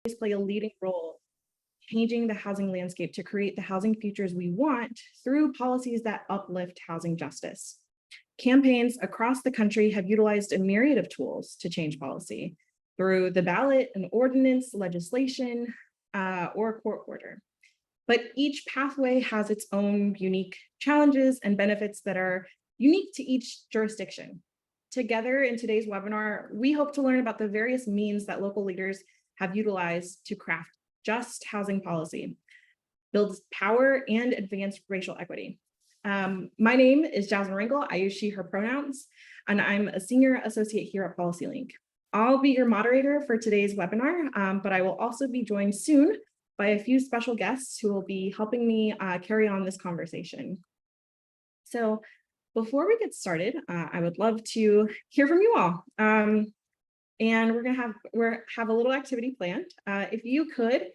play a leading role changing the housing landscape to create the housing futures we want through policies that uplift housing justice. Campaigns across the country have utilized a myriad of tools to change policy through the ballot, an ordinance, legislation, or a court order. But each pathway has its own unique challenges and benefits that are unique to each jurisdiction. Together in today's webinar, we hope to learn about the various means that local leaders have utilized to craft just housing policy, build power, and advance racial equity. My name is Jasmine Rangel. I use she, her pronouns, and I'm a senior associate here at PolicyLink. I'll be your moderator for today's webinar, but I will also be joined soon by a few special guests who will be helping me carry on this conversation. So before we get started, I would love to hear from you all. And we're gonna have a little activity planned. If you could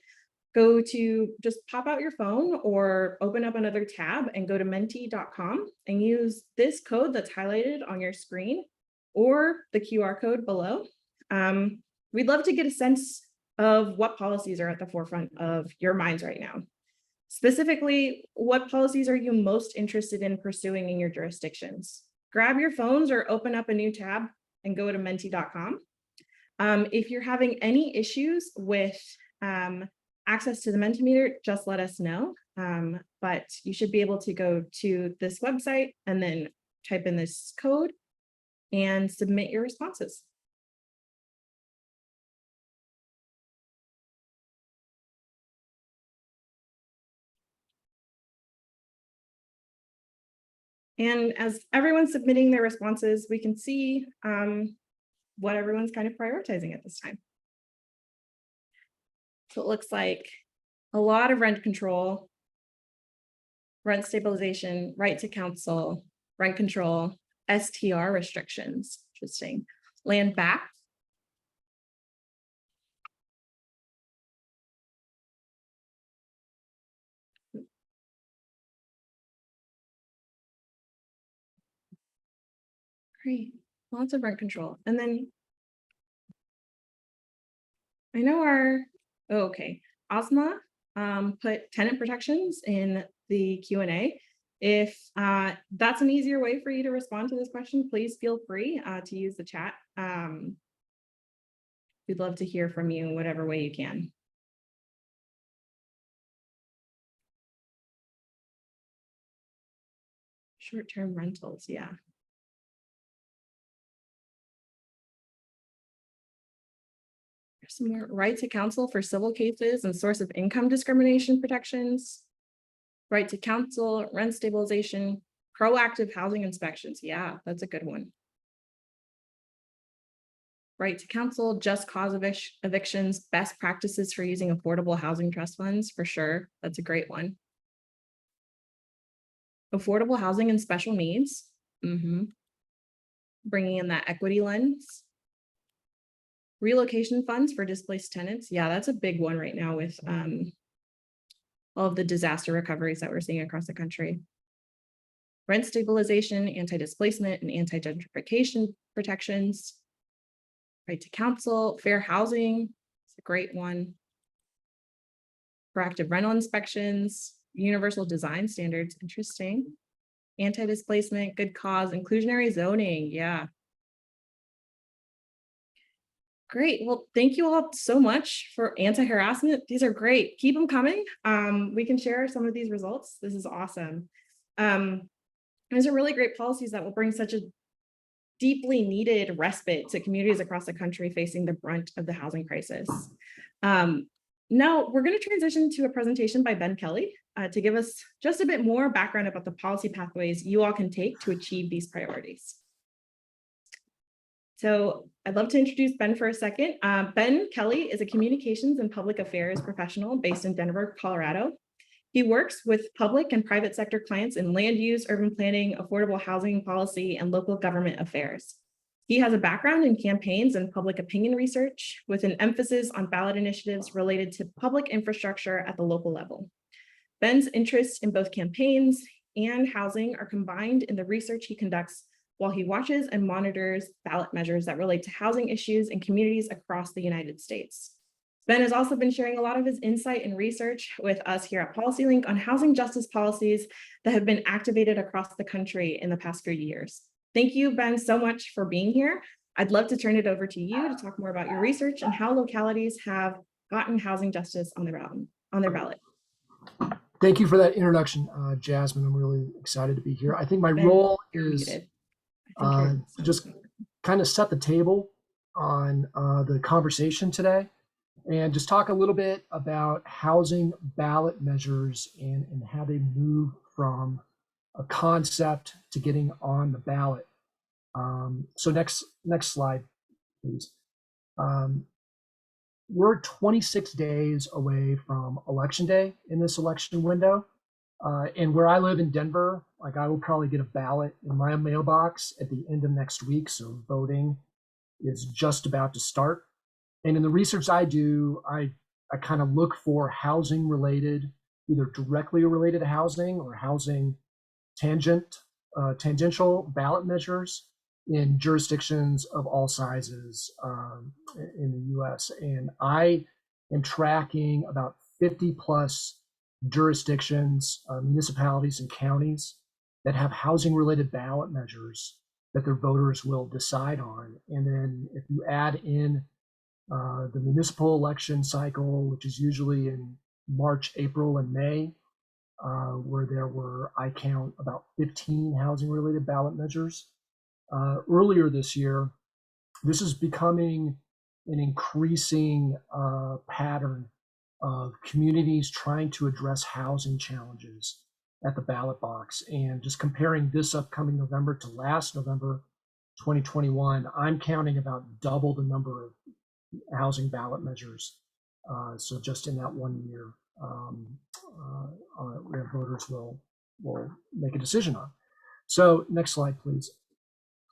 go to just pop out your phone or open up another tab and go to menti.com and use this code that's highlighted on your screen or the QR code below. We'd love to get a sense of what policies are at the forefront of your minds right now. Specifically, what policies are you most interested in pursuing in your jurisdictions? Grab your phones or open up a new tab and go to menti.com. If you're having any issues with access to the Mentimeter, just let us know. But you should be able to go to this website and then type in this code and submit your responses. And as everyone's submitting their responses, we can see what everyone's kind of prioritizing at this time. So it looks like a lot of rent control, rent stabilization, right to counsel, rent control, STR restrictions, interesting, land back. Great, lots of rent control. And then I know okay, Asma put tenant protections in the Q&A. If that's an easier way for you to respond to this question, please feel free to use the chat. We'd love to hear from you in whatever way you can. Short-term rentals, yeah. There's some more right to counsel for civil cases and source of income discrimination protections. Right to counsel, rent stabilization, proactive housing inspections. Yeah, that's a good one. Right to counsel, just cause evictions, best practices for using affordable housing trust funds, for sure. That's a great one. Affordable housing and special needs. Bringing in that equity lens. Relocation funds for displaced tenants. Yeah, that's a big one right now with all of the disaster recoveries that we're seeing across the country. Rent stabilization, anti-displacement, and anti-gentrification protections. Right to counsel, fair housing, it's a great one. Proactive rental inspections, universal design standards, interesting. Anti-displacement, good cause, inclusionary zoning, yeah. Great, well, thank you all so much for anti-harassment. These are great, keep them coming. We can share some of these results. This is awesome. These are really great policies that will bring such a deeply needed respite to communities across the country facing the brunt of the housing crisis. Now we're going to transition to a presentation by Ben Kelley to give us just a bit more background about the policy pathways you all can take to achieve these priorities. So I'd love to introduce Ben for a second. Ben Kelley is a communications and public affairs professional based in Denver, Colorado. He works with public and private sector clients in land use, urban planning, affordable housing policy, and local government affairs. He has a background in campaigns and public opinion research with an emphasis on ballot initiatives related to public infrastructure at the local level. Ben's interests in both campaigns and housing are combined in the research he conducts while he watches and monitors ballot measures that relate to housing issues in communities across the United States. Ben has also been sharing a lot of his insight and research with us here at PolicyLink on housing justice policies that have been activated across the country in the past few years. Thank you, Ben, so much for being here. I'd love to turn it over to you to talk more about your research and how localities have gotten housing justice on their ballot. Thank you for that introduction, Jasmine. I'm really excited to be here. I think my Ben, role you're is muted. to just kind of set the table on the conversation today and just talk a little bit about housing ballot measures and how they move from a concept to getting on the ballot. So next slide, please. We're 26 days away from election day in this election window. And where I live in Denver, like I will probably get a ballot in my mailbox at the end of next week. So voting is just about to start. And in the research I do, I kind of look for housing related, either directly related to housing or housing tangential ballot measures in jurisdictions of all sizes in the US. And I am tracking about 50 plus jurisdictions, municipalities and counties that have housing related ballot measures that their voters will decide on. And then if you add in the municipal election cycle, which is usually in March, April, and May, where there were, I count, about 15 housing related ballot measures. Earlier this year, this is becoming an increasing pattern of communities trying to address housing challenges at the ballot box. And just comparing this upcoming November to last November, 2021, I'm counting about double the number of housing ballot measures. So just in that 1 year, where voters will make a decision on. So next slide, please.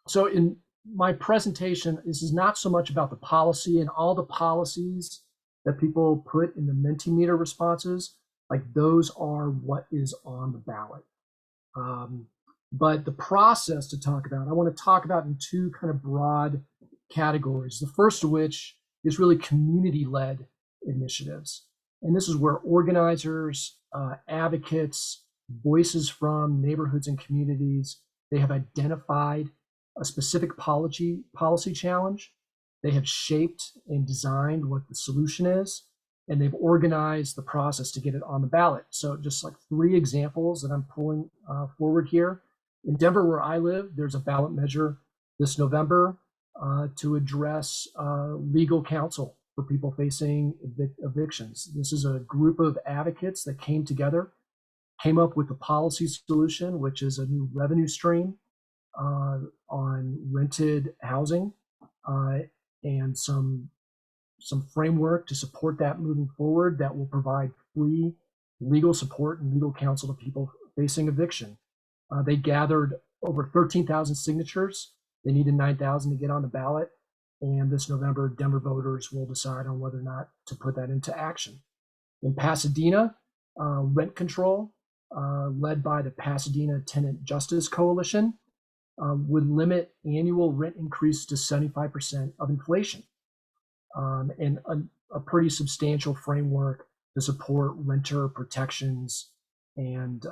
So in my presentation, this is not so much about the policy and all the policies that people put in the Mentimeter responses, like those are what is on the ballot. But the process to talk about, I want to talk about in two kind of broad categories. The first of which is really community-led initiatives. And this is where organizers, advocates, voices from neighborhoods and communities, they have identified a specific policy challenge. They have shaped and designed what the solution is, and they've organized the process to get it on the ballot. So just like 3 examples that I'm pulling forward here. In Denver, where I live, there's a ballot measure this November to address legal counsel for people facing evictions. This is a group of advocates that came together, came up with a policy solution, which is a new revenue stream on rented housing and some framework to support that moving forward that will provide free legal support and legal counsel to people facing eviction. They gathered over 13,000 signatures. They needed 9,000 to get on the ballot. And this November, Denver voters will decide on whether or not to put that into action. In Pasadena, rent control, led by the Pasadena Tenant Justice Coalition, would limit annual rent increase to 75% of inflation, and a pretty substantial framework to support renter protections and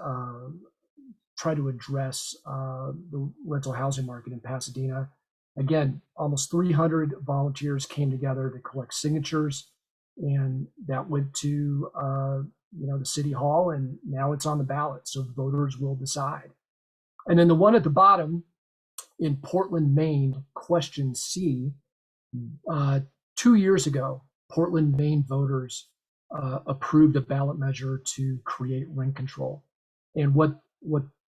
try to address the rental housing market in Pasadena. Again, almost 300 volunteers came together to collect signatures, and that went to the city hall, and now it's on the ballot, so voters will decide. And then the one at the bottom in Portland, Maine, question C, 2 years ago, Portland, Maine voters approved a ballot measure to create rent control. And what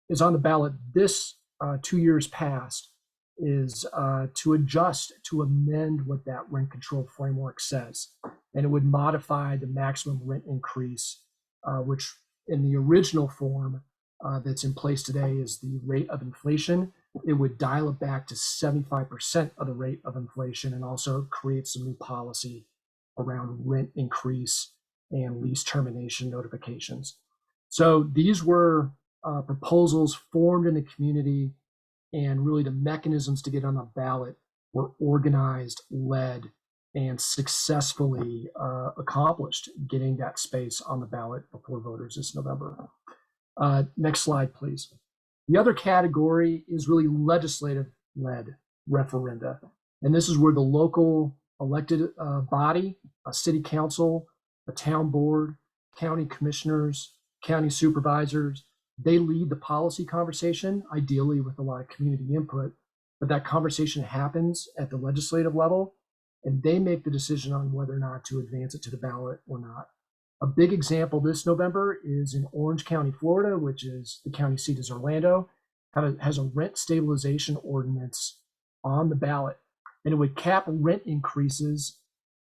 is on the ballot this 2 years past is to amend what that rent control framework says. And it would modify the maximum rent increase, which in the original form that's in place today is the rate of inflation. It would dial it back to 75% of the rate of inflation and also create some new policy around rent increase and lease termination notifications. So these were proposals formed in the community, and really the mechanisms to get on the ballot were organized, led, and successfully accomplished getting that space on the ballot before voters this November. Next slide, please. The other category is really legislative-led referenda. And this is where the local elected body, a city council, a town board, county commissioners, county supervisors, they lead the policy conversation, ideally with a lot of community input, but that conversation happens at the legislative level, and they make the decision on whether or not to advance it to the ballot or not. A big example this November is in Orange County, Florida, which is the county seat is Orlando, has a rent stabilization ordinance on the ballot, and it would cap rent increases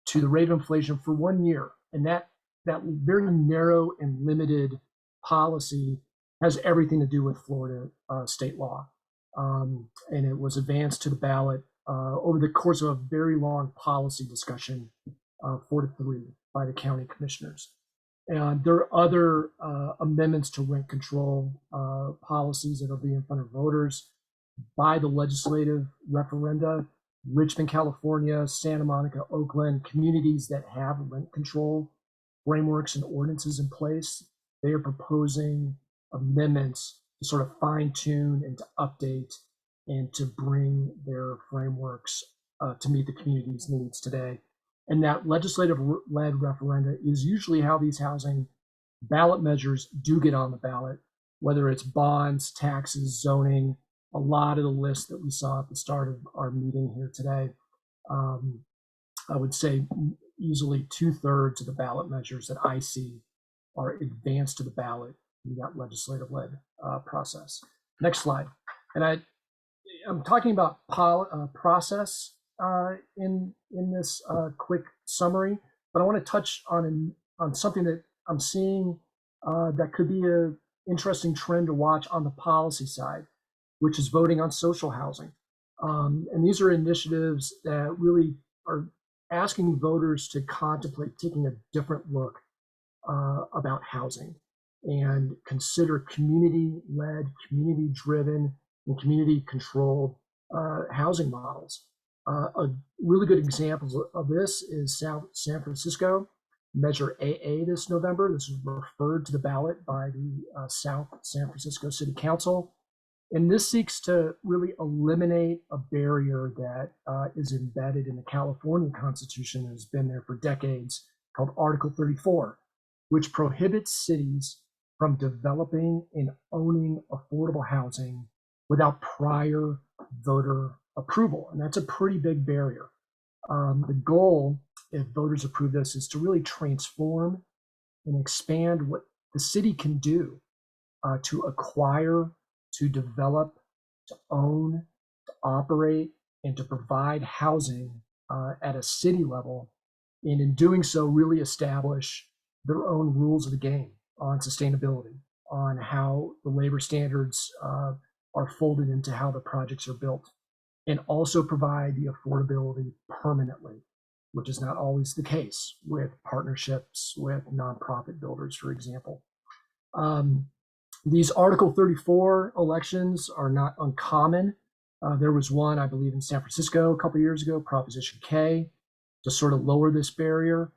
to the rate of inflation for 1 year. And that very narrow and limited policy has everything to do with Florida state law. And it was advanced to the ballot over the course of a very long policy discussion, 4-3 by the county commissioners. And there are other amendments to rent control policies that will be in front of voters by the legislative referenda. Richmond, California, Santa Monica, Oakland, communities that have rent control frameworks and ordinances in place, they are proposing amendments to sort of fine tune and to update and to bring their frameworks to meet the community's needs today. And that legislative-led referenda is usually how these housing ballot measures do get on the ballot, whether it's bonds, taxes, zoning, a lot of the lists that we saw at the start of our meeting here today. I would say easily 2/3 of the ballot measures that I see are advanced to the ballot in that legislative-led process. Next slide. And I'm talking about process in this quick summary, but I want to touch on something that I'm seeing that could be an interesting trend to watch on the policy side, which is voting on social housing. And these are initiatives that really are asking voters to contemplate taking a different look about housing and consider community-led, community-driven, and community-controlled housing models. A really good example of this is San Francisco, Measure AA this November. This was referred to the ballot by the South San Francisco City Council. And this seeks to really eliminate a barrier that is embedded in the California Constitution and has been there for decades, called Article 34, which prohibits cities from developing and owning affordable housing without prior voter approval. And that's a pretty big barrier. The goal, if voters approve this, is to really transform and expand what the city can do to acquire, to develop, to own, to operate, and to provide housing at a city level. And in doing so, really establish their own rules of the game on sustainability, on how the labor standards are folded into how the projects are built, and also provide the affordability permanently, which is not always the case with partnerships with nonprofit builders, for example. These Article 34 elections are not uncommon. There was one, I believe, in San Francisco a couple of years ago, Proposition K, to sort of lower this barrier.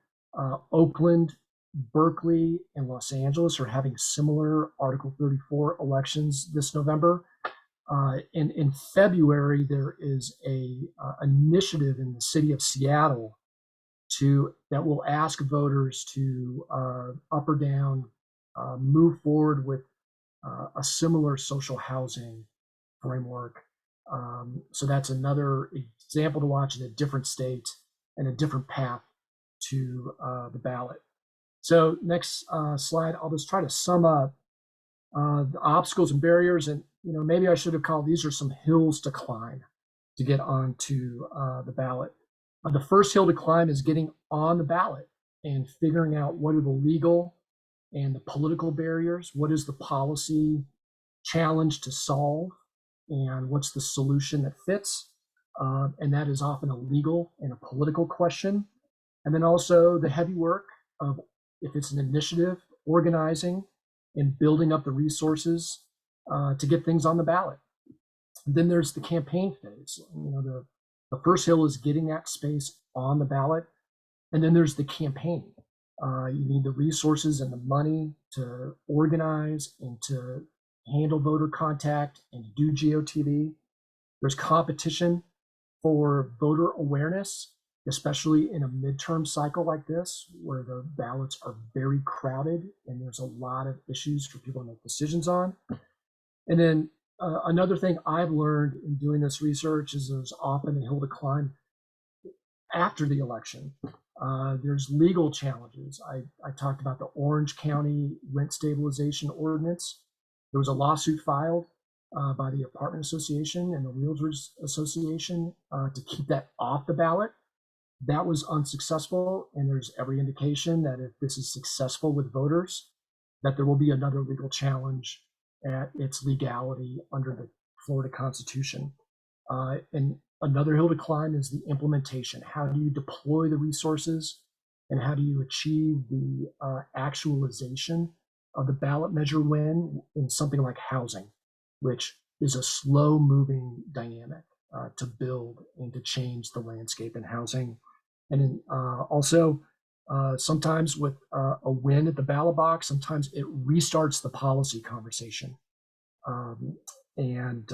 Oakland, Berkeley, and Los Angeles are having similar Article 34 elections this November. In February, there is a initiative in the city of Seattle that will ask voters to up or down move forward with a similar social housing framework. So that's another example to watch in a different state and a different path to the ballot. So next slide, I'll just try to sum up the obstacles and barriers. And maybe I should have called these are some hills to climb to get onto the ballot. The first hill to climb is getting on the ballot and figuring out what are the legal and the political barriers, what is the policy challenge to solve, and what's the solution that fits. And that is often a legal and a political question. And then also the heavy work of, if it's an initiative, organizing and building up the resources to get things on the ballot. Then there's the campaign phase. The first hill is getting that space on the ballot. And then there's the campaign. You need the resources and the money to organize and to handle voter contact and do GOTV. There's competition for voter awareness, especially in a midterm cycle like this, where the ballots are very crowded and there's a lot of issues for people to make decisions on. And then another thing I've learned in doing this research is there's often a hill to climb after the election. There's legal challenges. I talked about the Orange County rent stabilization ordinance. There was a lawsuit filed by the Apartment Association and the Realtors Association to keep that off the ballot. That was unsuccessful, and there's every indication that if this is successful with voters, that there will be another legal challenge at its legality under the Florida Constitution. And another hill to climb is the implementation. How do you deploy the resources, and how do you achieve the actualization of the ballot measure win in something like housing, which is a slow moving dynamic to build and to change the landscape in housing. And then, also sometimes with a win at the ballot box, sometimes it restarts the policy conversation. And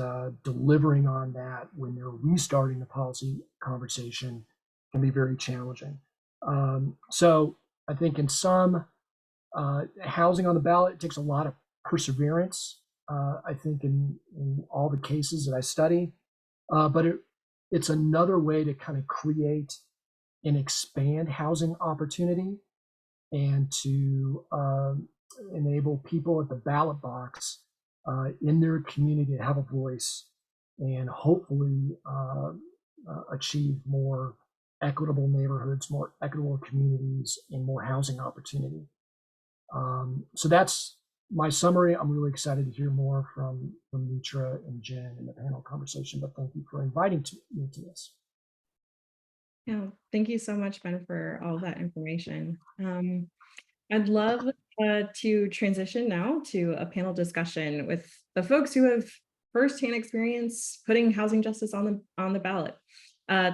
delivering on that when they're restarting the policy conversation can be very challenging. So I think in some housing on the ballot, it takes a lot of perseverance. I think in all the cases that I study, but it's another way to kind of create and expand housing opportunity and to enable people at the ballot box in their community to have a voice and hopefully achieve more equitable neighborhoods, more equitable communities, and more housing opportunity. So that's my summary. I'm really excited to hear more from Mitra and Jen in the panel conversation, but thank you for inviting me to this. Yeah, thank you so much, Ben, for all that information. I'd love to transition now to a panel discussion with the folks who have firsthand experience putting housing justice on the ballot.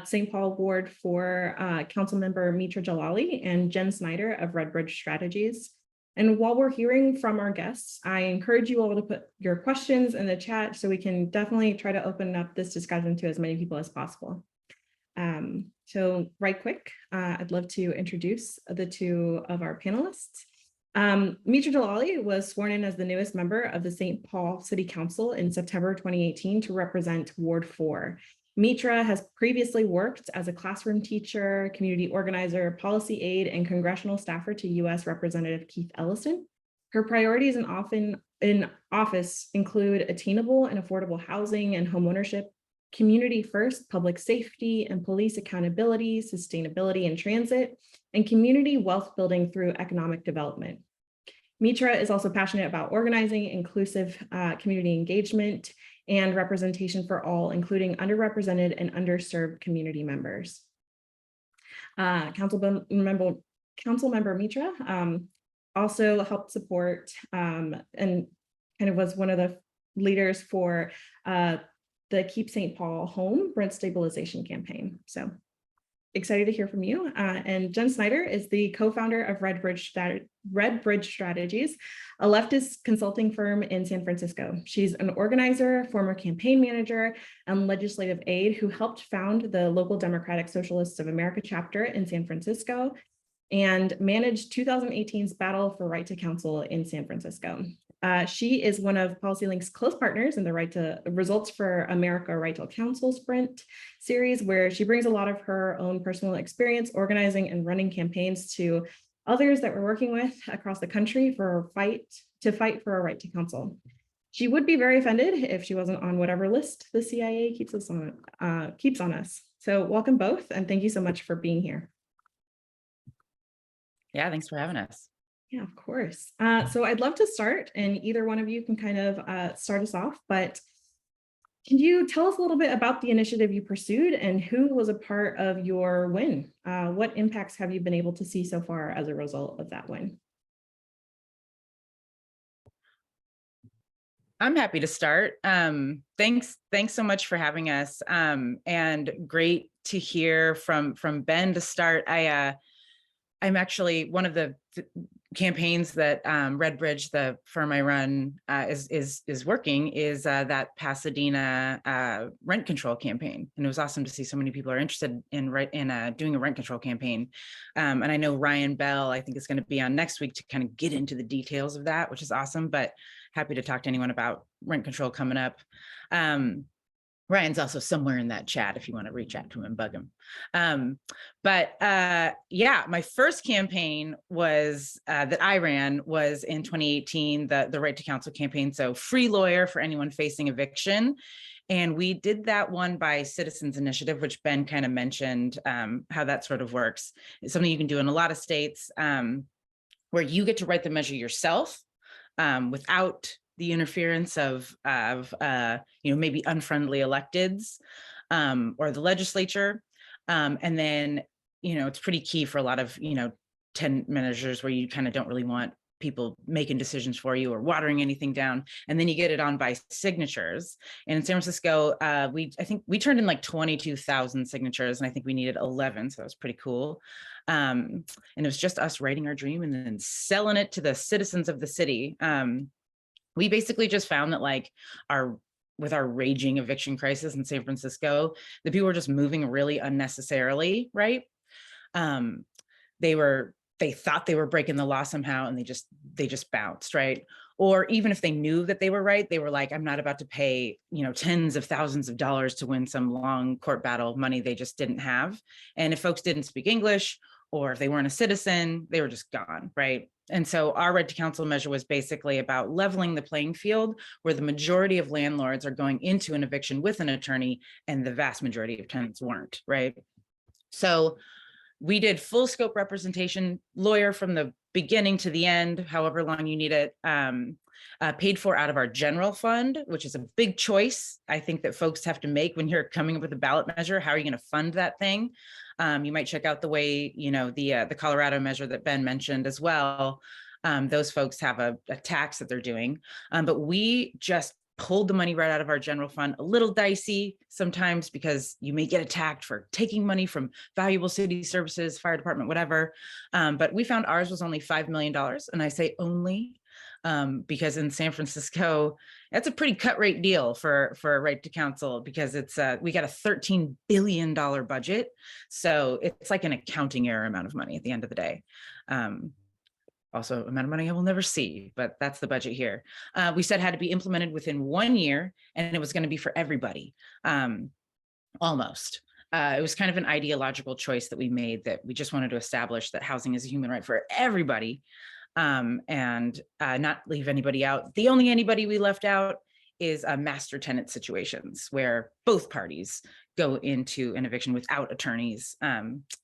St. Paul Ward for Councilmember Mitra Jalali and Jen Snyder of Redbridge Strategies. And while we're hearing from our guests, I encourage you all to put your questions in the chat so we can definitely try to open up this discussion to as many people as possible. So right quick, I'd love to introduce the two of our panelists. Mitra Jalali was sworn in as the newest member of the St. Paul City Council in September 2018 to represent Ward 4. Mitra has previously worked as a classroom teacher, community organizer, policy aide, and congressional staffer to U.S. Representative Keith Ellison. Her priorities in office include attainable and affordable housing and homeownership, community first, public safety and police accountability, sustainability and transit, and community wealth building through economic development. Mitra is also passionate about organizing, inclusive community engagement, and representation for all, including underrepresented and underserved community members. Councilmember Mitra also helped support and kind of was one of the leaders for the Keep St. Paul Home rent stabilization campaign. So excited to hear from you. And Jen Snyder is the co-founder of Redbridge Strategies, a leftist consulting firm in San Francisco. She's an organizer, former campaign manager, and legislative aide who helped found the local Democratic Socialists of America chapter in San Francisco and managed 2018's Battle for Right to Counsel in San Francisco. She is one of PolicyLink's close partners in the Results for America Right to Counsel Sprint series, where she brings a lot of her own personal experience organizing and running campaigns to others that we're working with across the country to fight for a right to counsel. She would be very offended if she wasn't on whatever list the CIA keeps on us. So welcome both, and thank you so much for being here. Yeah, thanks for having us. Yeah, of course. So I'd love to start, and either one of you can kind of start us off, but can you tell us a little bit about the initiative you pursued and who was a part of your win? What impacts have you been able to see so far as a result of that win? I'm happy to start. Thanks so much for having us. And great to hear from Ben to start. I'm actually one of the campaigns that Red Bridge, the firm I run, is working is that Pasadena rent control campaign, and it was awesome to see so many people are interested in doing a rent control campaign. And I know Ryan Bell, I think, is going to be on next week to kind of get into the details of that, which is awesome. But happy to talk to anyone about rent control coming up. Ryan's also somewhere in that chat if you want to reach out to him and bug him. Yeah, my first campaign was that I ran was in 2018, the Right to Counsel campaign. So free lawyer for anyone facing eviction. And we did that one by citizens initiative, which Ben kind of mentioned how that sort of works. It's something you can do in a lot of states where you get to write the measure yourself without the interference of maybe unfriendly electeds or the legislature. And then, it's pretty key for a lot of, 10 measures where you kind of don't really want people making decisions for you or watering anything down. And then you get it on by signatures. And in San Francisco, I think we turned in like 22,000 signatures, and I think we needed 11. So that was pretty cool. And it was just us writing our dream and then selling it to the citizens of the city. We basically just found that with our raging eviction crisis in San Francisco, the people were just moving really unnecessarily, right? They thought they were breaking the law somehow, and they just bounced, right? Or even if they knew that they were right, they were like, I'm not about to pay, tens of thousands of dollars to win some long court battle, money they just didn't have. And if folks didn't speak English, or if they weren't a citizen, they were just gone, right? And so our Right to Counsel measure was basically about leveling the playing field, where the majority of landlords are going into an eviction with an attorney and the vast majority of tenants weren't, right? So we did full scope representation, lawyer from the beginning to the end, however long you need it, paid for out of our general fund, which is a big choice, I think, that folks have to make when you're coming up with a ballot measure. How are you going to fund that thing? You might check out the way, the Colorado measure that Ben mentioned as well. Those folks have a tax that they're doing, but we just pulled the money right out of our general fund. A little dicey sometimes because you may get attacked for taking money from valuable city services, fire department, whatever. But we found ours was only $5 million. And I say only because in San Francisco, that's a pretty cut rate deal for a Right to Counsel, because it's we got a $13 billion budget. So it's like an accounting error amount of money at the end of the day. Also amount of money I will never see, but that's the budget here. We said had to be implemented within 1 year, and it was going to be for everybody, almost. It was kind of an ideological choice that we made, that we just wanted to establish that housing is a human right for everybody, and not leave anybody out. The only anybody we left out is master tenant situations where both parties go into an eviction without attorneys.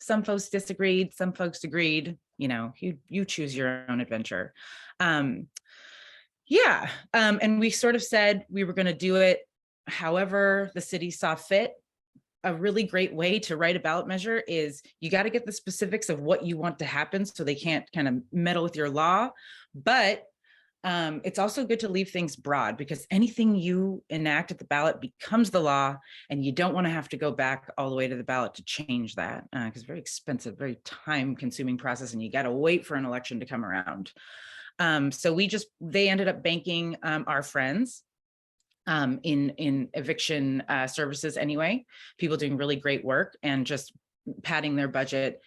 Some folks disagreed, some folks agreed. You choose your own adventure. And we sort of said we were going to do it however the city saw fit. A really great way to write a ballot measure is you got to get the specifics of what you want to happen so they can't kind of meddle with your law. But it's also good to leave things broad, because anything you enact at the ballot becomes the law, and you don't want to have to go back all the way to the ballot to change that, because it's very expensive, very time consuming process, and you got to wait for an election to come around. So they ended up banking our friends in eviction services anyway, people doing really great work and just padding their budget.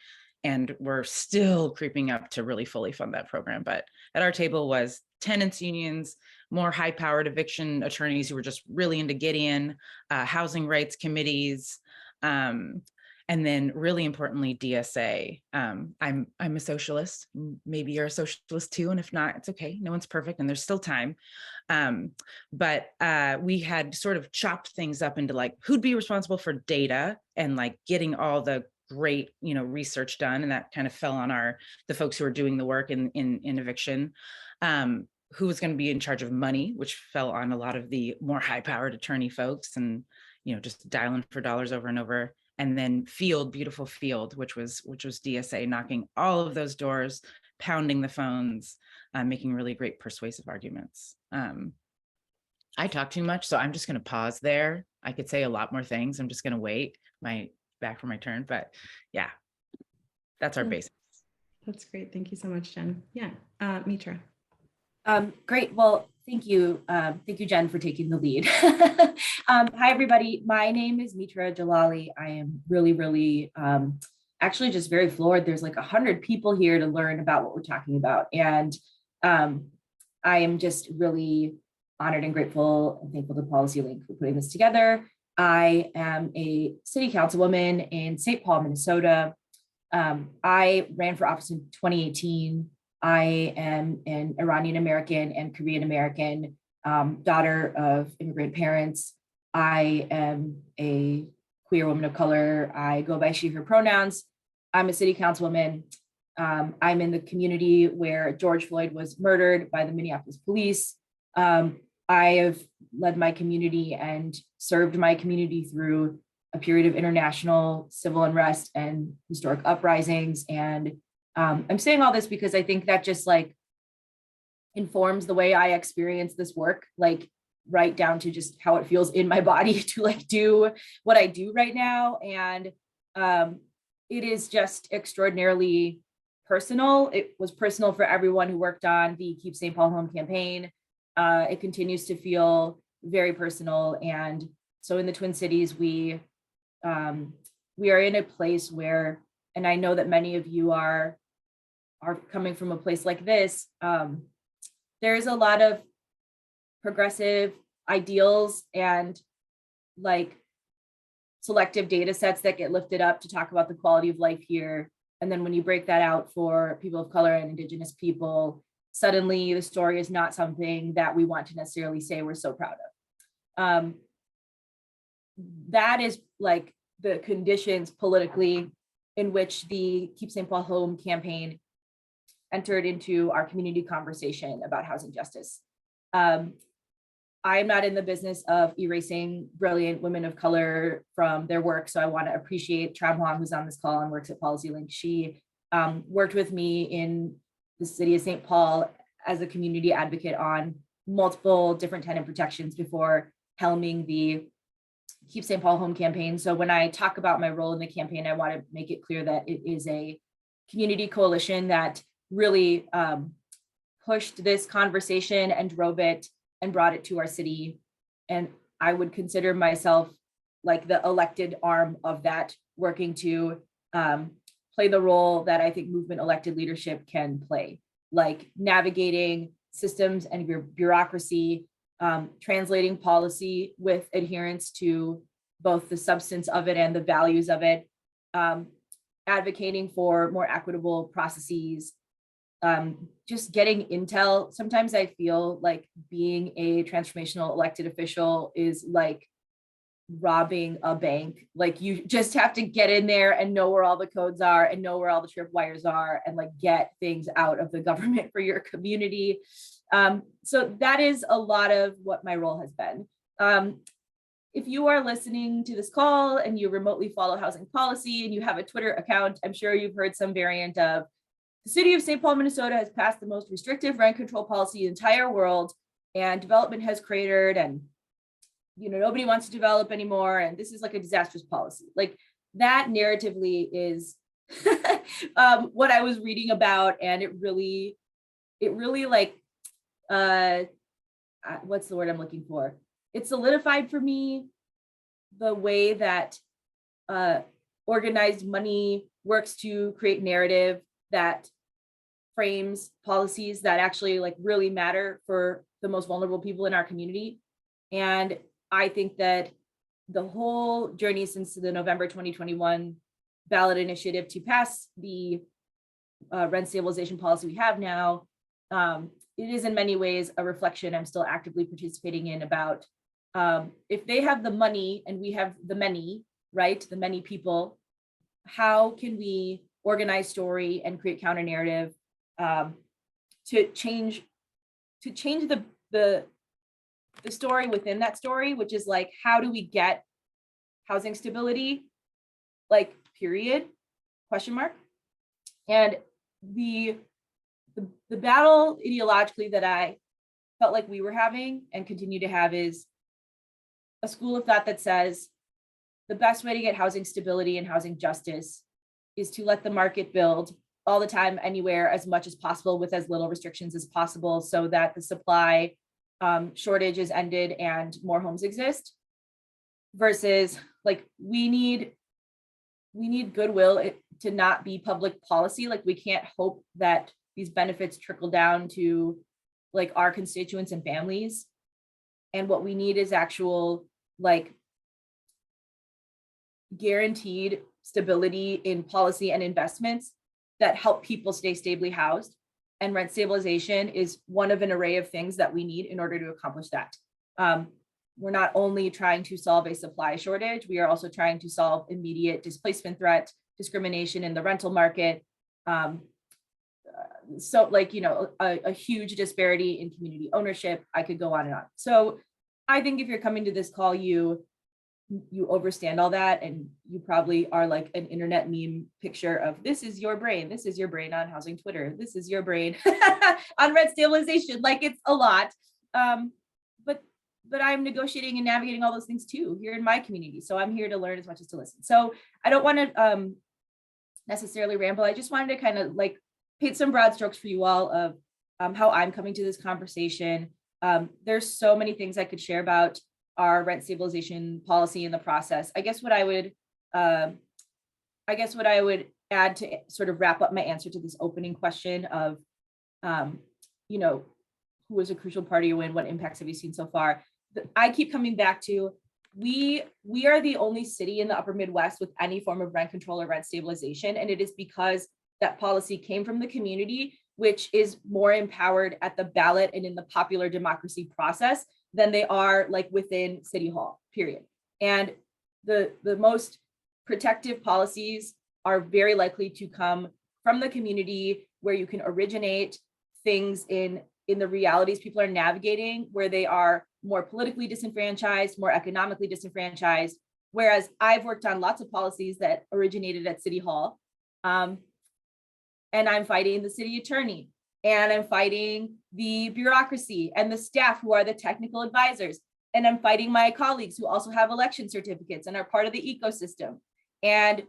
And we're still creeping up to really fully fund that program. But at our table was tenants unions, more high-powered eviction attorneys who were just really into Gideon, housing rights committees, and then really importantly, DSA. I'm a socialist. Maybe you're a socialist too, and if not, it's okay. No one's perfect, and there's still time. But we had sort of chopped things up into like who'd be responsible for data and like getting all the great research done, and that kind of fell on the folks who are doing the work in eviction. Who was going to be in charge of money, which fell on a lot of the more high-powered attorney folks, and just dialing for dollars over and over. And then beautiful field, which was DSA, knocking all of those doors, pounding the phones, making really great persuasive arguments. I talk too much, so I'm just going to pause there. I could say a lot more things. I'm just going to wait back for my turn, but yeah, that's our Yeah. basics. That's great. Thank you so much, Jen. Yeah, Mitra. Great. Well, thank you. Thank you, Jen, for taking the lead. Hi, everybody. My name is Mitra Jalali. I am really, actually just very floored. There's like 100 people here to learn about what we're talking about. And I am just really honored and grateful and thankful to PolicyLink for putting this together. I am a city councilwoman in St. Paul, Minnesota. I ran for office in 2018. I am an Iranian American and Korean American, daughter of immigrant parents. I am a queer woman of color. I go by she, her pronouns. I'm a city councilwoman. I'm in the community where George Floyd was murdered by the Minneapolis police. I have led my community and served my community through a period of international civil unrest and historic uprisings. And I'm saying all this because I think that just like informs the way I experience this work, like right down to just how it feels in my body to like do what I do right now. And it is just extraordinarily personal. It was personal for everyone who worked on the Keep St. Paul Home campaign. It continues to feel very personal. And so in the Twin Cities, we are in a place where, and I know that many of you are coming from a place like this, there's a lot of progressive ideals and like selective data sets that get lifted up to talk about the quality of life here. And then when you break that out for people of color and Indigenous people, suddenly the story is not something that we want to necessarily say we're so proud of. That is like the conditions politically in which the Keep St. Paul Home campaign entered into our community conversation about housing justice. I'm not in the business of erasing brilliant women of color from their work. So I want to appreciate Tram Huang, who's on this call and works at PolicyLink. She worked with me in the city of St. Paul as a community advocate on multiple different tenant protections before helming the Keep St. Paul Home campaign. So when I talk about my role in the campaign, I want to make it clear that it is a community coalition that really pushed this conversation and drove it and brought it to our city. And I would consider myself like the elected arm of that, working to play the role that I think movement elected leadership can play, like navigating systems and bureaucracy, translating policy with adherence to both the substance of it and the values of it, advocating for more equitable processes, just getting intel. Sometimes I feel like being a transformational elected official is like robbing a bank. Like you just have to get in there and know where all the codes are and know where all the tripwires are and like get things out of the government for your community. So that is a lot of what my role has been. If you are listening to this call and you remotely follow housing policy and you have a Twitter account, I'm sure you've heard some variant of the city of St. Paul, Minnesota has passed the most restrictive rent control policy in the entire world, and development has cratered, and nobody wants to develop anymore, and this is like a disastrous policy. Like that narratively is what I was reading about, and it really like what's the word I'm looking for? It solidified for me the way that organized money works to create narrative that frames policies that actually like really matter for the most vulnerable people in our community. And I think that the whole journey since the November 2021 ballot initiative to pass the rent stabilization policy we have now, it is in many ways a reflection I'm still actively participating in about if they have the money and we have the many, right? The many people, how can we organize story and create counter narrative to change the story within that story, which is like, how do we get housing stability, like period, question mark. And the battle ideologically that I felt like we were having and continue to have is a school of thought that says the best way to get housing stability and housing justice is to let the market build all the time, anywhere, as much as possible with as little restrictions as possible, so that the supply shortage is ended and more homes exist. Versus like we need goodwill to not be public policy. Like we can't hope that these benefits trickle down to like our constituents and families. And what we need is actual like guaranteed stability in policy and investments that help people stay stably housed. And rent stabilization is one of an array of things that we need in order to accomplish that. We're not only trying to solve a supply shortage, we are also trying to solve immediate displacement threat, discrimination in the rental market. So like, you know, a huge disparity in community ownership. I could go on and on. So I think if you're coming to this call, you understand all that, and you probably are like an internet meme picture of this is your brain on housing Twitter, this is your brain on rent stabilization. Like it's a lot. But I'm negotiating and navigating all those things too here in my community. So I'm here to learn as much as to listen. So I don't want to necessarily ramble. I just wanted to kind of like paint some broad strokes for you all of how I'm coming to this conversation. There's so many things I could share about our rent stabilization policy in the process. I guess what I would add to sort of wrap up my answer to this opening question of, you know, who was a crucial part of your win? What impacts have you seen so far? I keep coming back to, we are the only city in the upper Midwest with any form of rent control or rent stabilization. And it is because that policy came from the community, which is more empowered at the ballot and in the popular democracy process than they are like within City Hall, period. And the most protective policies are very likely to come from the community, where you can originate things in the realities people are navigating, where they are more politically disenfranchised, more economically disenfranchised. Whereas I've worked on lots of policies that originated at City Hall, and I'm fighting the city attorney, and I'm fighting the bureaucracy and the staff who are the technical advisors. And I'm fighting my colleagues who also have election certificates and are part of the ecosystem. And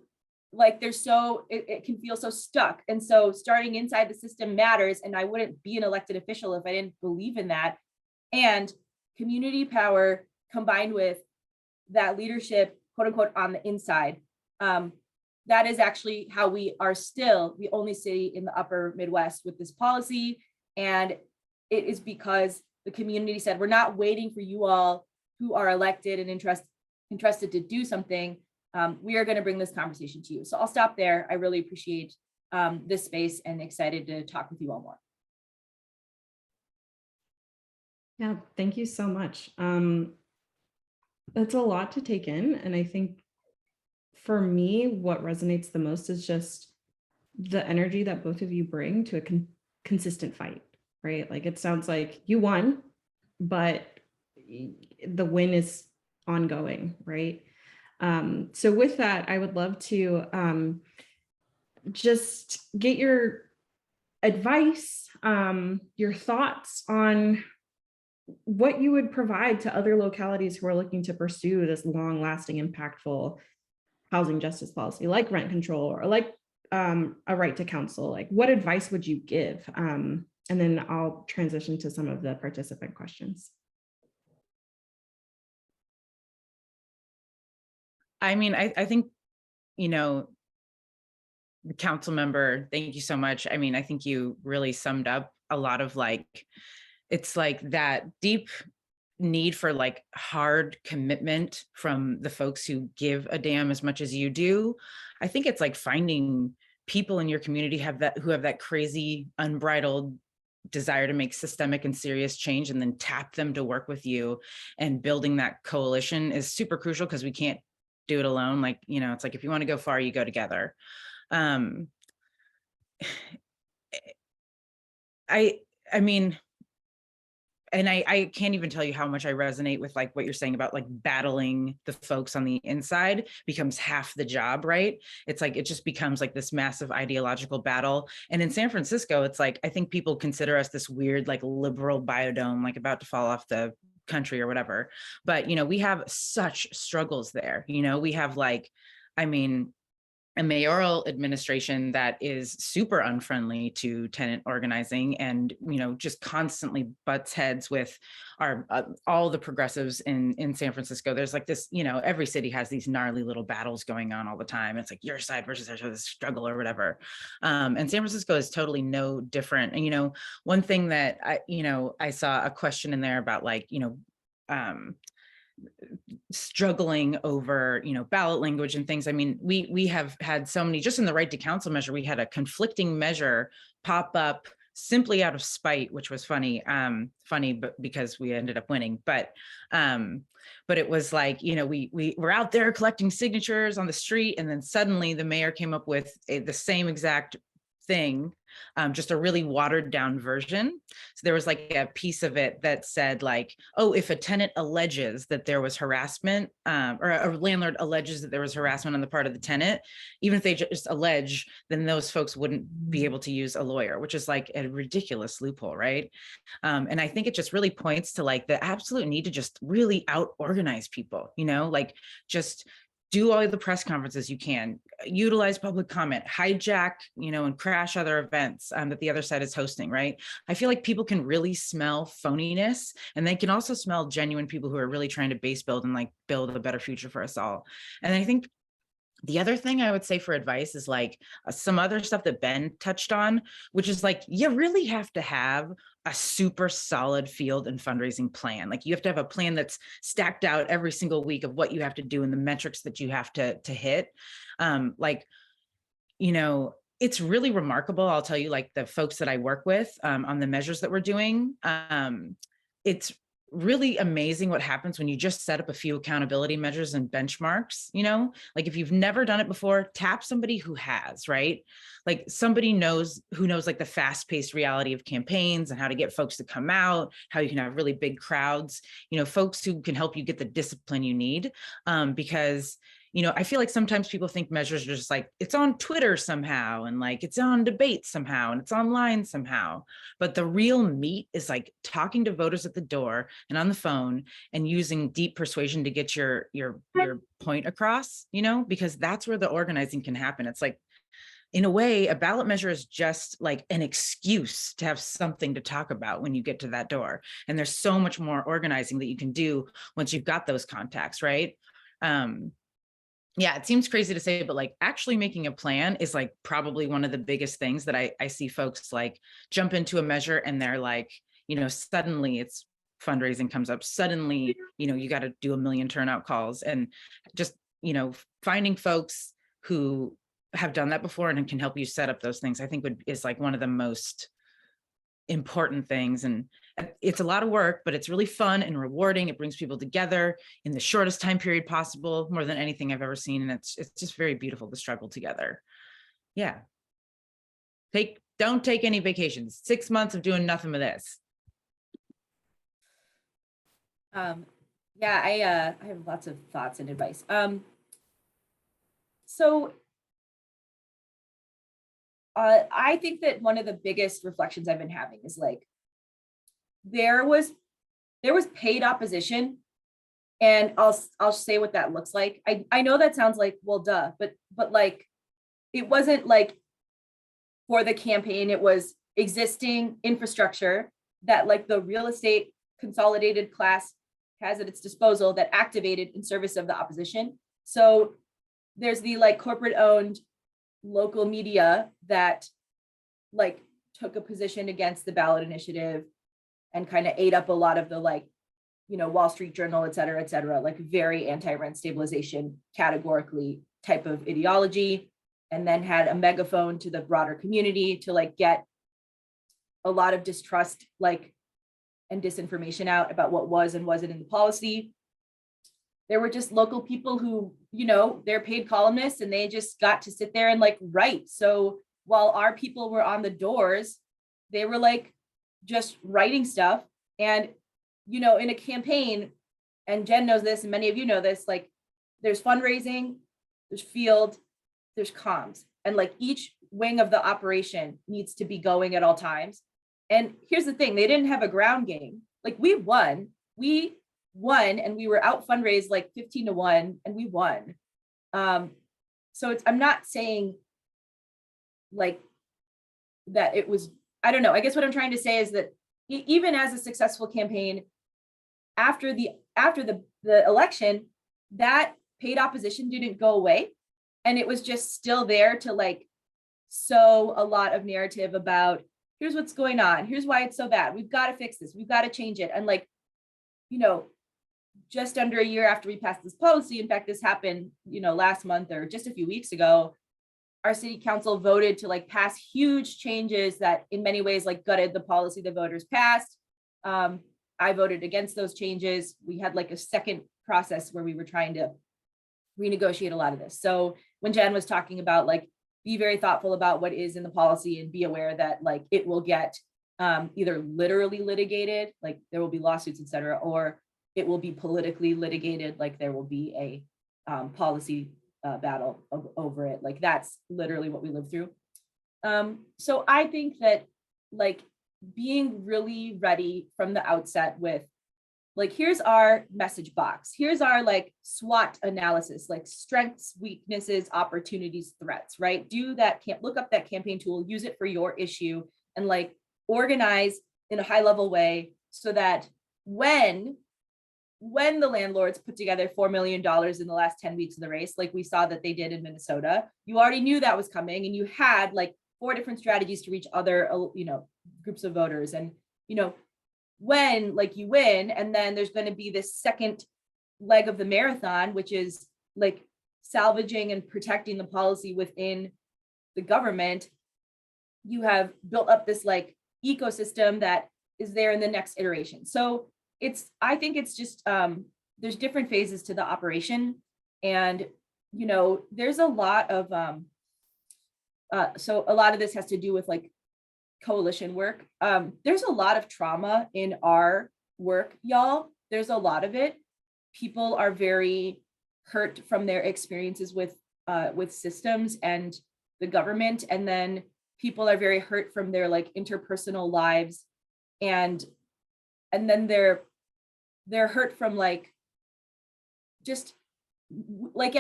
like it can feel so stuck. And so starting inside the system matters. And I wouldn't be an elected official if I didn't believe in that. And community power combined with that leadership, quote unquote, on the inside, that is actually how we are still the only city in the upper Midwest with this policy. And it is because the community said, we're not waiting for you all who are elected and interested to do something. We are going to bring this conversation to you. So I'll stop there. I really appreciate this space and excited to talk with you all more. Yeah, thank you so much. That's a lot to take in. And I think for me, what resonates the most is just the energy that both of you bring to a consistent fight, right? Like it sounds like you won, but the win is ongoing, right? So with that, I would love to just get your advice, your thoughts on what you would provide to other localities who are looking to pursue this long-lasting, impactful housing justice policy, like rent control or like a right to counsel. Like, what advice would you give? And then I'll transition to some of the participant questions. I mean, I think, you know, the council member, thank you so much. I mean, I think you really summed up a lot of like, it's like that deep need for like hard commitment from the folks who give a damn as much as you do. I think it's like finding people in your community who have that crazy unbridled desire to make systemic and serious change, and then tap them to work with you. And building that coalition is super crucial because we can't do it alone. Like, you know, it's like, if you want to go far, you go together. I mean, and I can't even tell you how much I resonate with like what you're saying about like battling the folks on the inside becomes half the job, right? It's like, it just becomes like this massive ideological battle. And in San Francisco, it's like, I think people consider us this weird, like liberal biodome, like about to fall off the country or whatever. But, you know, we have such struggles there. You know, we have like, I mean, a mayoral administration that is super unfriendly to tenant organizing and, you know, just constantly butts heads with our all the progressives in San Francisco. There's like this, you know, every city has these gnarly little battles going on all the time. It's like your side versus their side, struggle or whatever. And San Francisco is totally no different. And, you know, one thing that I saw a question in there about like, you know, struggling over, you know, ballot language and things. I mean, we have had so many, just in the right to council measure, we had a conflicting measure pop up simply out of spite, which was funny, but because we ended up winning. But it was like, you know, we were out there collecting signatures on the street, and then suddenly the mayor came up with the same exact thing, just a really watered down version. So there was like a piece of it that said like, oh, if a tenant alleges that there was harassment, or a landlord alleges that there was harassment on the part of the tenant, even if they just allege, then those folks wouldn't be able to use a lawyer, which is like a ridiculous loophole, right? And I think it just really points to like the absolute need to just really out organize people, you know, like just do all the press conferences you can, utilize public comment, hijack, you know, and crash other events that the other side is hosting, right? I feel like people can really smell phoniness, and they can also smell genuine people who are really trying to base build and like build a better future for us all. And I think the other thing I would say for advice is like some other stuff that Ben touched on, which is like, you really have to have a super solid field and fundraising plan. Like you have to have a plan that's stacked out every single week of what you have to do and the metrics that you have to hit. Like, you know, it's really remarkable. I'll tell you, like the folks that I work with on the measures that we're doing, it's really amazing what happens when you just set up a few accountability measures and benchmarks. You know, like if you've never done it before, tap somebody who has, right? Like somebody who knows like the fast-paced reality of campaigns and how to get folks to come out, how you can have really big crowds, you know, folks who can help you get the discipline you need. Because you know, I feel like sometimes people think measures are just like, it's on Twitter somehow, and like it's on debate somehow, and it's online somehow. But the real meat is like talking to voters at the door and on the phone and using deep persuasion to get your point across, you know, because that's where the organizing can happen. It's like, in a way, a ballot measure is just like an excuse to have something to talk about when you get to that door. And there's so much more organizing that you can do once you've got those contacts, right? Yeah, it seems crazy to say, but like actually making a plan is like probably one of the biggest things that I see folks like jump into a measure and they're like, you know, suddenly it's fundraising comes up. Suddenly, you know, you got to do 1 million turnout calls, and just, you know, finding folks who have done that before and can help you set up those things, I think is like one of the most important things. And it's a lot of work, but it's really fun and rewarding. It brings people together in the shortest time period possible, more than anything I've ever seen. And it's just very beautiful to struggle together. Yeah. Don't take any vacations. 6 months of doing nothing with this. Yeah, I have lots of thoughts and advice. So I think that one of the biggest reflections I've been having is like, there was paid opposition, and I'll say what that looks like. I know that sounds like, well, duh, but like, it wasn't like for the campaign, it was existing infrastructure that like the real estate consolidated class has at its disposal that activated in service of the opposition. So there's the like corporate owned local media that like took a position against the ballot initiative and kind of ate up a lot of the like, you know, Wall Street Journal, et cetera, like very anti-rent stabilization categorically type of ideology, and then had a megaphone to the broader community to like get a lot of distrust like and disinformation out about what was and wasn't in the policy. There were just local people who, you know, they're paid columnists and they just got to sit there and like write. So while our people were on the doors, they were like just writing stuff. And in a campaign, and Jen knows this, and many of you know this, like there's fundraising, there's field, there's comms, and like each wing of the operation needs to be going at all times. And here's the thing, they didn't have a ground game. Like we won, and we were out fundraised like 15-1, and we won. So I'm not saying like that it was, I don't know. I guess what I'm trying to say is that even as a successful campaign, after the election, that paid opposition didn't go away. And it was just still there to like sow a lot of narrative about here's what's going on. Here's why it's so bad. We've got to fix this. We've got to change it. And like, just under a year after we passed this policy, in fact, this happened, last month or just a few weeks ago, our city council voted to like pass huge changes that in many ways like gutted the policy the voters passed. I voted against those changes. We had like a second process where we were trying to renegotiate a lot of this. So when Jen was talking about like, be very thoughtful about what is in the policy and be aware that like it will get either literally litigated, like there will be lawsuits, et cetera, or it will be politically litigated, like there will be a policy battle over it. Like that's literally what we live through. So I think that like being really ready from the outset with like, here's our message box. Here's our like SWOT analysis, like strengths, weaknesses, opportunities, threats, right? Look up that campaign tool, use it for your issue, and like organize in a high level way so that when the landlords put together $4 million in the last 10 weeks of the race, like we saw that they did in Minnesota, you already knew that was coming and you had like 4 different strategies to reach other, groups of voters. And, when like you win, and then there's going to be this second leg of the marathon, which is like salvaging and protecting the policy within the government, you have built up this like ecosystem that is there in the next iteration. So I think it's just, there's different phases to the operation. And, there's a lot of, so a lot of this has to do with like coalition work. There's a lot of trauma in our work, y'all. There's a lot of it. People are very hurt from their experiences with systems and the government. And then people are very hurt from their like interpersonal lives. And then they're hurt from like, just like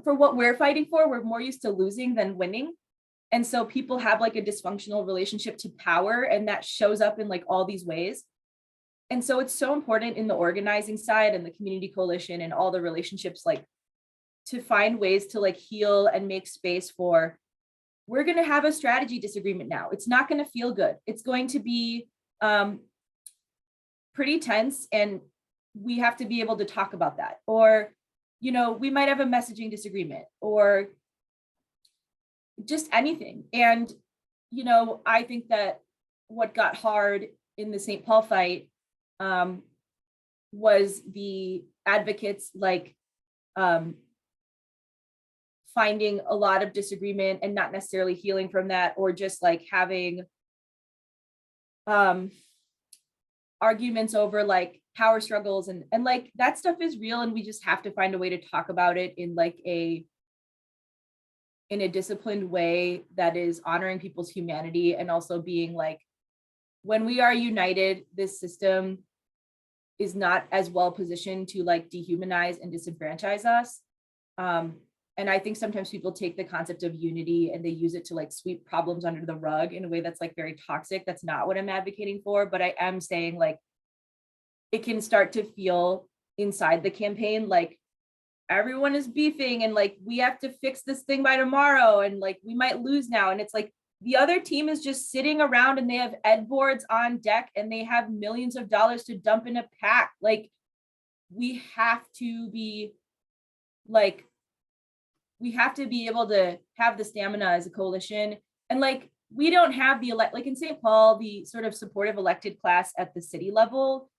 for what we're fighting for, we're more used to losing than winning. And so people have like a dysfunctional relationship to power, and that shows up in like all these ways. And so it's so important in the organizing side and the community coalition and all the relationships, like to find ways to like heal and make space for, we're going to have a strategy disagreement now. It's not going to feel good. It's going to be pretty tense, and we have to be able to talk about that. Or, we might have a messaging disagreement or just anything. And, I think that what got hard in the St. Paul fight was the advocates like finding a lot of disagreement and not necessarily healing from that, or just like having arguments over like power struggles and like that stuff is real, and we just have to find a way to talk about it in like in a disciplined way that is honoring people's humanity, and also being like, when we are united, this system is not as well positioned to like dehumanize and disenfranchise us. And I think sometimes people take the concept of unity and they use it to like sweep problems under the rug in a way that's like very toxic. That's not what I'm advocating for, but I am saying like, it can start to feel inside the campaign like everyone is beefing and like we have to fix this thing by tomorrow and like we might lose now. And it's like the other team is just sitting around and they have ed boards on deck and they have millions of dollars to dump in a PAC. Like we have to be like, we have to be able to have the stamina as a coalition. And like, we don't have the like in St. Paul, the sort of supportive elected class at the city level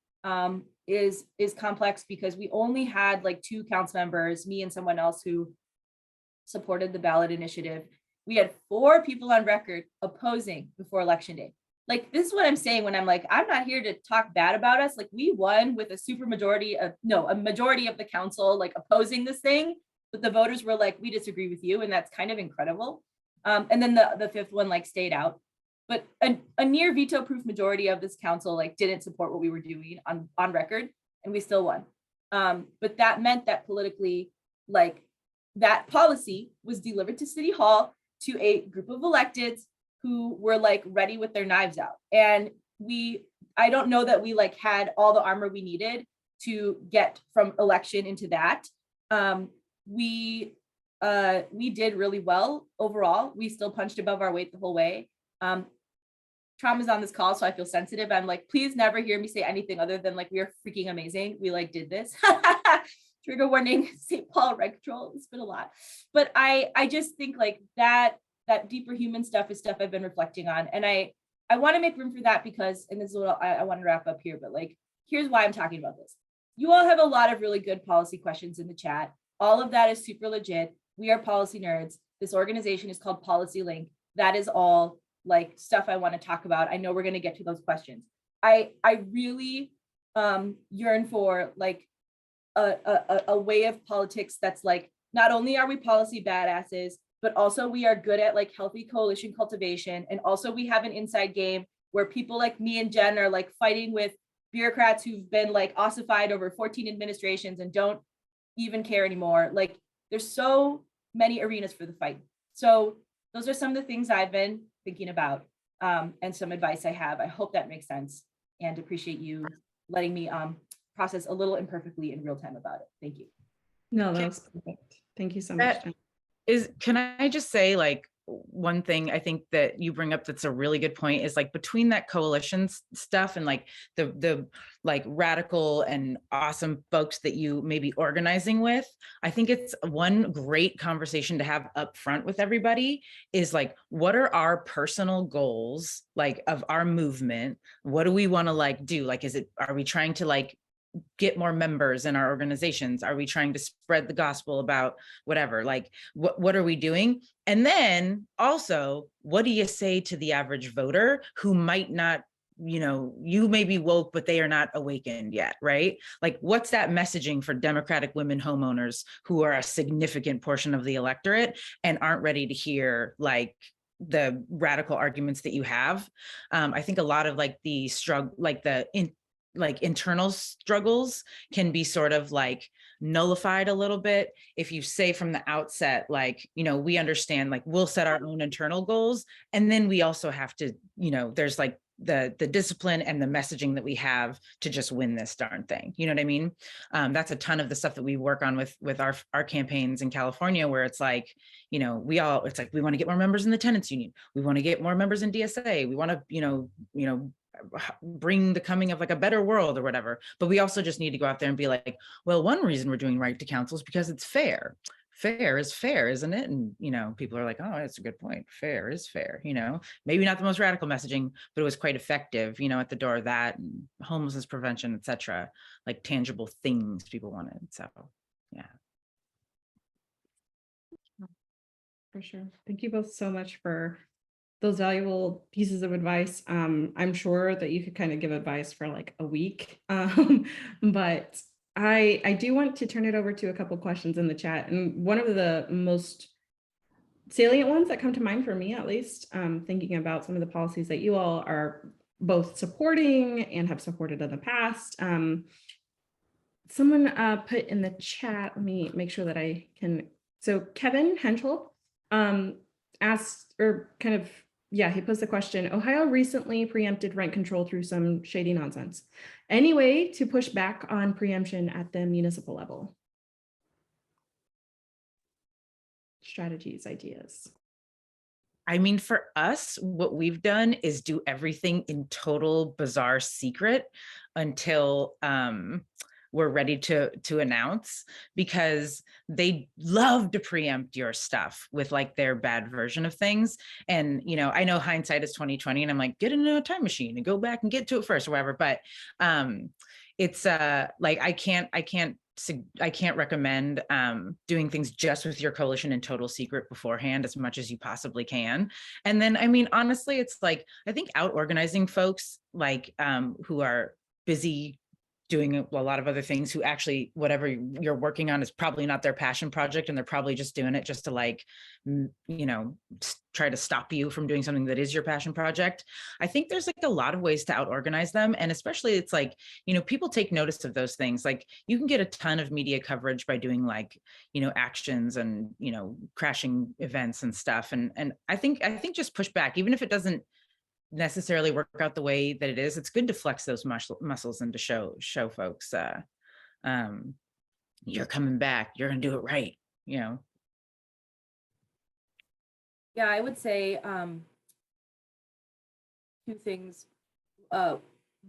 is complex because we only had like 2 council members, me and someone else, who supported the ballot initiative. We had 4 people on record opposing before election day. like, this is what I'm saying when I'm like, I'm not here to talk bad about us. Like, we won with a majority of the council, like, opposing this thing, but the voters were like, we disagree with you. And that's kind of incredible. And then the fifth one, like, stayed out. But a near veto proof majority of this council, like, didn't support what we were doing on record, and we still won. But that meant that politically, like, that policy was delivered to City Hall to a group of electeds who were, like, ready with their knives out. And I don't know that we, like, had all the armor we needed to get from election into that. We did really well overall. We still punched above our weight the whole way. Trauma's on this call, so I feel sensitive. I'm like, please never hear me say anything other than, like, we are freaking amazing. We, like, did this. Trigger warning, St. Paul reg troll. It's been a lot. But I just think, like, that deeper human stuff is stuff I've been reflecting on. And I want to make room for that because, and this is what I want to wrap up here, but, like, here's why I'm talking about this. You all have a lot of really good policy questions in the chat. All of that is super legit. We are policy nerds. This organization is called PolicyLink. That is all, like, stuff I want to talk about. I know we're going to get to those questions. I really yearn for, like, a way of politics that's, like, not only are we policy badasses, but also we are good at, like, healthy coalition cultivation. And also we have an inside game where people like me and Jen are, like, fighting with bureaucrats who've been, like, ossified over 14 administrations and don't even care anymore. Like, there's so many arenas for the fight. So those are some of the things I've been thinking about, and some advice I have. I hope that makes sense, and appreciate you letting me process a little imperfectly in real time about it. Thank you. No, that was perfect. Thank you so much. Jen. Can I just say, like, one thing I think that you bring up that's a really good point is, like, between that coalition stuff and, like, the like radical and awesome folks that you may be organizing with, I think it's one great conversation to have up front with everybody is, like, what are our personal goals, like, of our movement? What do we want to, like, do? Like, are we trying to, like, get more members in our organizations? Are we trying to spread the gospel about whatever? Like, what are we doing? And then also, what do you say to the average voter who might not, you may be woke, but they are not awakened yet, right? Like, what's that messaging for Democratic women homeowners who are a significant portion of the electorate and aren't ready to hear, like, the radical arguments that you have? I think a lot of, like, the struggle, like internal struggles can be sort of, like, nullified a little bit if you say from the outset, like, we understand, like, we'll set our own internal goals, and then we also have to, there's, like, the discipline and the messaging that we have to just win this darn thing. You know what I mean? That's a ton of the stuff that we work on with our campaigns in California, where it's like, it's like, we want to get more members in the tenants union. We want to get more members in DSA. We want to, bring the coming of, like, a better world or whatever. But we also just need to go out there and be like, well, one reason we're doing right to council is because it's fair. Fair is fair, isn't it? And, people are like, oh, that's a good point. Fair is fair, maybe not the most radical messaging, but it was quite effective, at the door of that, and homelessness prevention, et cetera, like tangible things people wanted. So, yeah. For sure. Thank you both so much for those valuable pieces of advice. I'm sure that you could kind of give advice for, like, a week, but I do want to turn it over to a couple questions in the chat. And one of the most salient ones that come to mind for me, at least, thinking about some of the policies that you all are both supporting and have supported in the past. Someone put in the chat, let me make sure that I can. So Kevin Henschel asked, or kind of, he posed the question, Ohio recently preempted rent control through some shady nonsense. Any way to push back on preemption at the municipal level? Strategies, ideas. I mean, for us, what we've done is do everything in total bizarre secret until we're ready to announce, because they love to preempt your stuff with, like, their bad version of things. And, I know hindsight is 2020, and I'm like, get in a time machine and go back and get to it first or whatever. But it's like, I can't recommend doing things just with your coalition in total secret beforehand as much as you possibly can. And then, I mean, honestly, it's like, I think out organizing folks like who are busy doing a lot of other things, who actually, whatever you're working on is probably not their passion project, and they're probably just doing it just to like, try to stop you from doing something that is your passion project. I think there's like a lot of ways to out organize them. And especially it's like, people take notice of those things. Like you can get a ton of media coverage by doing like, actions and, crashing events and stuff. And I think just push back, even if it doesn't necessarily work out the way that it is. It's good to flex those muscles and to show folks you're coming back, you're gonna do it right. Yeah, I would say two things.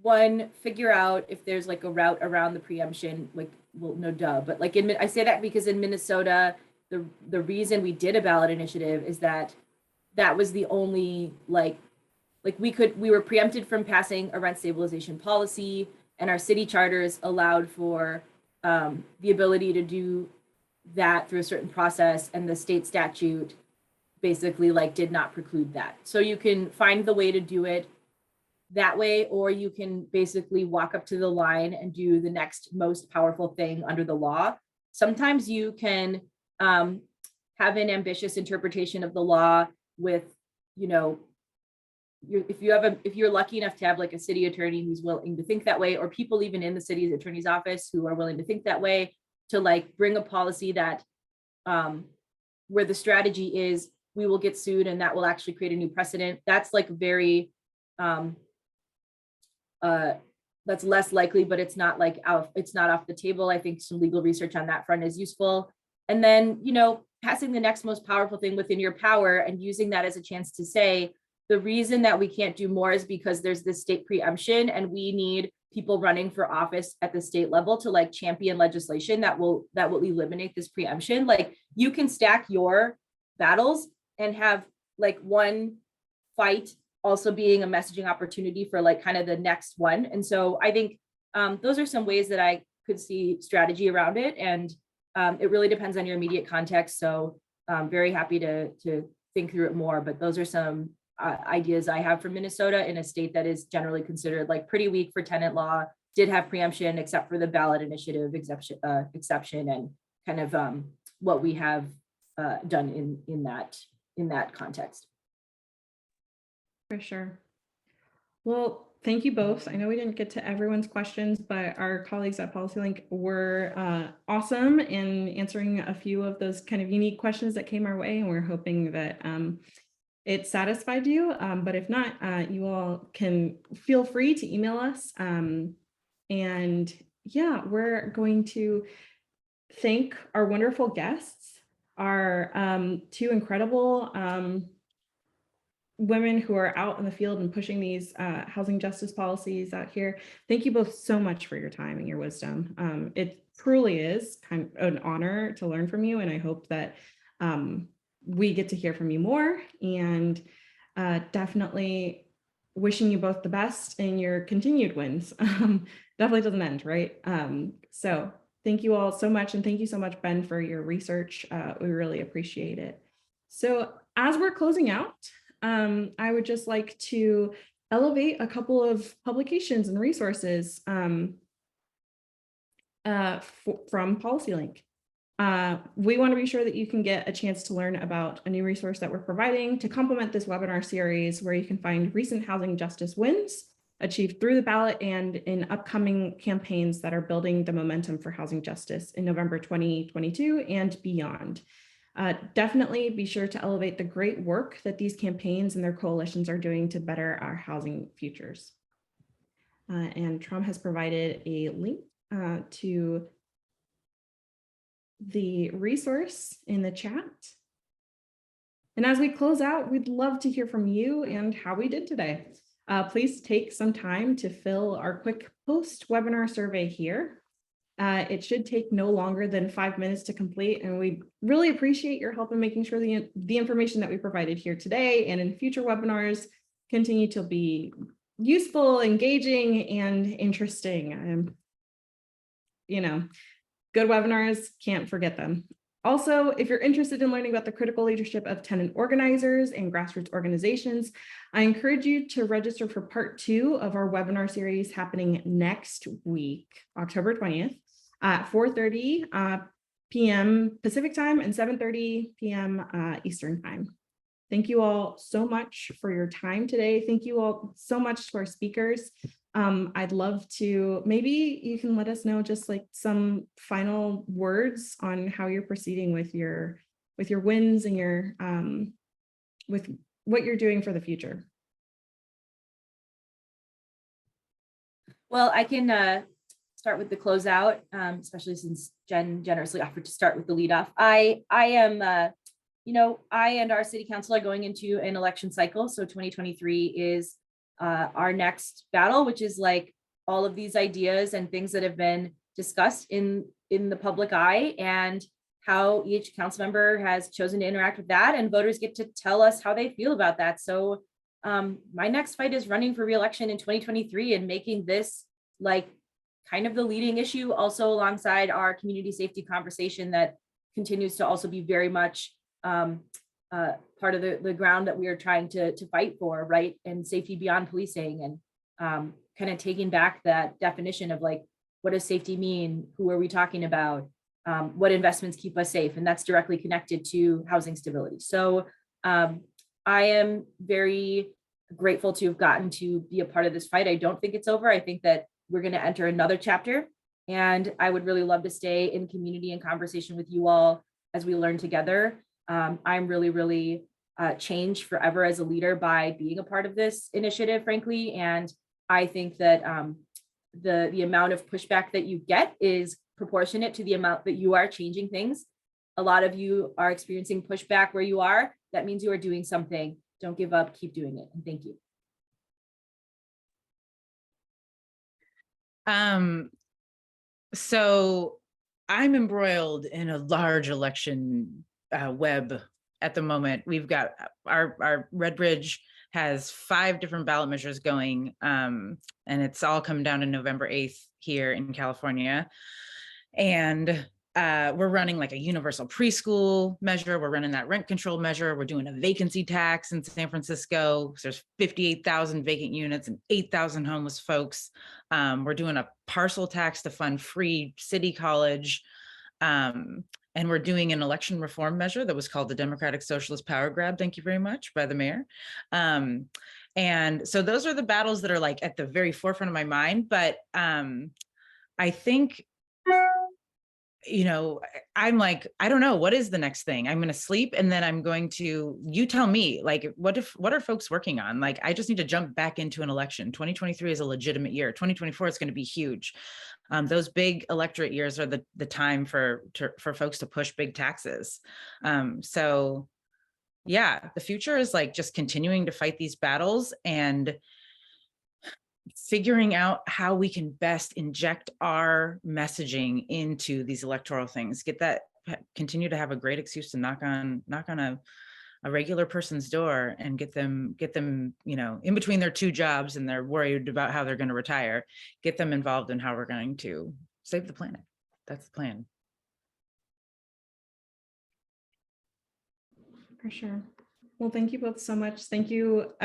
One, figure out if there's like a route around the preemption, like, well, no duh, but like I say that because in Minnesota, the reason we did a ballot initiative is that was the only we were preempted from passing a rent stabilization policy, and our city charters allowed for the ability to do that through a certain process, and the state statute basically did not preclude that. So you can find the way to do it that way, or you can basically walk up to the line and do the next most powerful thing under the law. Sometimes you can have an ambitious interpretation of the law with, if you're lucky enough to have like a city attorney who's willing to think that way, or people even in the city's attorney's office who are willing to think that way, to like bring a policy that where the strategy is we will get sued and that will actually create a new precedent. That's like very that's less likely, but it's not it's not off the table. I think some legal research on that front is useful. And then, passing the next most powerful thing within your power and using that as a chance to say, the reason that we can't do more is because there's this state preemption, and we need people running for office at the state level to like champion legislation that will eliminate this preemption. Like you can stack your battles and have like one fight also being a messaging opportunity for like kind of the next one. And so I think those are some ways that I could see strategy around it. And it really depends on your immediate context. So I'm very happy to think through it more, but those are some ideas I have from Minnesota, in a state that is generally considered like pretty weak for tenant law, did have preemption except for the ballot initiative exception and kind of what we have done in that context. For sure. Well, thank you both. I know we didn't get to everyone's questions, but our colleagues at PolicyLink were awesome in answering a few of those kind of unique questions that came our way, and we're hoping that it satisfied you. But if not, you all can feel free to email us. And yeah, we're going to thank our wonderful guests, our two incredible women who are out in the field and pushing these housing justice policies out here. Thank you both so much for your time and your wisdom. It truly is kind of an honor to learn from you, and I hope that we get to hear from you more, and definitely wishing you both the best in your continued wins. Definitely doesn't end, right? So thank you all so much. And thank you so much, Ben, for your research. We really appreciate it. So as we're closing out, I would just like to elevate a couple of publications and resources from PolicyLink. We want to be sure that you can get a chance to learn about a new resource that we're providing to complement this webinar series, where you can find recent housing justice wins achieved through the ballot and in upcoming campaigns that are building the momentum for housing justice in November 2022 and beyond. Definitely be sure to elevate the great work that these campaigns and their coalitions are doing to better our housing futures. And Trom has provided a link to the resource in the chat. And as we close out, we'd love to hear from you and how we did today. Please take some time to fill our quick post-webinar survey here. It should take no longer than 5 minutes to complete, and we really appreciate your help in making sure the information that we provided here today and in future webinars continue to be useful, engaging, and interesting. Good webinars, can't forget them. Also, if you're interested in learning about the critical leadership of tenant organizers and grassroots organizations, I encourage you to register for part 2 of our webinar series happening next week, October 20th at 4:30 p.m. Pacific time and 7:30 p.m. Eastern time. Thank you all so much for your time today. Thank you all so much to our speakers. I'd love to, maybe you can let us know just like some final words on how you're proceeding with your wins and your with what you're doing for the future. Well, I can start with the closeout, especially since Jen generously offered to start with the lead off. I am, you know, I and our city council are going into an election cycle. So 2023 is our next battle, which is like all of these ideas and things that have been discussed in the public eye, and how each council member has chosen to interact with that, and voters get to tell us how they feel about that. So my next fight is running for re-election in 2023 and making this like kind of the leading issue, also alongside our community safety conversation that continues to also be very much part of the ground that we are trying to fight for, right? And safety beyond policing, and kind of taking back that definition of like, what does safety mean? Who are we talking about? What investments keep us safe? And that's directly connected to housing stability. So I am very grateful to have gotten to be a part of this fight. I don't think it's over. I think that we're going to enter another chapter, and I would really love to stay in community and conversation with you all as we learn together. I'm really changed forever as a leader by being a part of this initiative, frankly. And I think that the amount of pushback that you get is proportionate to the amount that you are changing things. A lot of you are experiencing pushback where you are. That means you are doing something. Don't give up, keep doing it. And thank you. So I'm embroiled in a large election web at the moment. We've got our Red Bridge has 5 different ballot measures going, and it's all coming down to November 8th here in California. And we're running like a universal preschool measure. We're running that rent control measure. We're doing a vacancy tax in San Francisco. So there's 58,000 vacant units and 8,000 homeless folks. We're doing a parcel tax to fund free city college. And we're doing an election reform measure that was called the Democratic Socialist Power Grab. Thank you very much, by the mayor. And so those are the battles that are like at the very forefront of my mind. But I think, you know, I'm like, I don't know, what is the next thing? I'm going to sleep, and then I'm going to, you tell me, like, what are folks working on? Like, I just need to jump back into an election. 2023 is a legitimate year. 2024 is going to be huge. Those big electorate years are the time for folks to push big taxes. So yeah, the future is like just continuing to fight these battles and figuring out how we can best inject our messaging into these electoral things, continue to have a great excuse to knock on a regular person's door and get them, you know, in between their 2 jobs and they're worried about how they're going to retire, get them involved in how we're going to save the planet. That's the plan. For sure. Well, thank you both so much. Thank you.